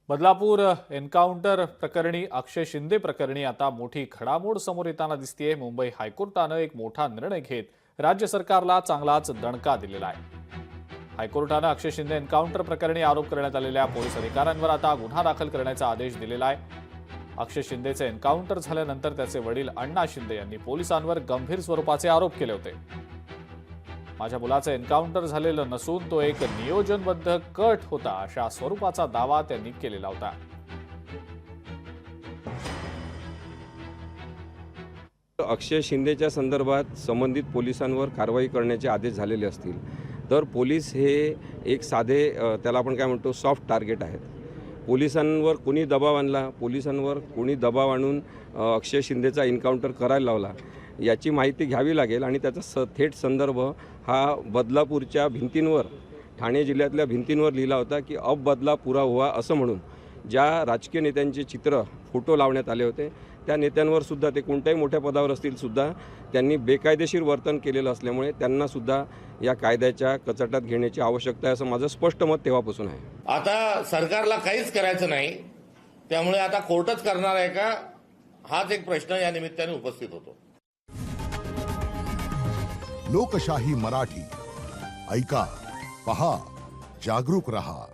Badlapur encounter प्रकरणी अक्षय शिंदे प्रकरणी आता मोठी घडामोड समोर येताना दिसतेय। मुंबई हायकोर्टानं एक मोठा निर्णय घेत राज्य सरकारला चांगलाच दणका दिलेला आहे। हायकोर्टानं अक्षय शिंदे एन्काउंटर प्रकरणी आरोप करण्यात आलेल्या पोलीस अधिकाऱ्यांवर आता गुन्हा दाखल करण्याचा आदेश दिलेला आहे। अक्षय शिंदेचे एन्काउंटर झाल्यानंतर त्याचे वडील अण्णा शिंदे यांनी पोलिसांवर गंभीर स्वरूपाचे आरोप केले होते। माझ्या मुलाचे एन्काउंटर झालेलं नसून तो एक नियोजनबद्ध कट होता, अशा स्वरूपाचा दावा त्यांनी केलेला होता। अक्षय शिंदेच्या संदर्भात संबंधित पोलिसांवर कारवाई करण्याचे आदेश झालेले असतील तर पोलीस हे एक साधे त्याला आपण काय म्हणतो सॉफ्ट टार्गेट आहेत। पोलिसांवर कोणी दबाव आणला, पोलिसांवर कोणी दबाव आणून अक्षय शिंदेचा एन्काउंटर करायला लावला याची माहिती घ्यावी लागेल आणि त्याचा थेट संदर्भ हा बदलापूरच्या भिंतींवर, ठाणे जिल्ह्यातल्या भिंतींवर लिहिला होता की अब बदला पुरा हुआ असं म्हणून ज्या राजकीय नेत्यांचे चित्र फोटो लावण्यात आले होते त्या नेत्यांवर सुद्धा, ते कोणत्याही मोठ्या पदावर असतील सुद्धा, त्यांनी बेकायदेशीर वर्तन केलेलं असल्यामुळे त्यांना सुद्धा या कायद्याच्या कचाट्यात घेण्याची आवश्यकता आहे असं माझं स्पष्ट मत तेव्हापासून आहे। आता सरकारला काहीच करायचं नाही, त्यामुळे आता कोर्टच करणार आहे का, हाच एक प्रश्न या निमित्ताने उपस्थित होतो। लोकशाही मराठी ऐका, पहा, जागरूक रहा।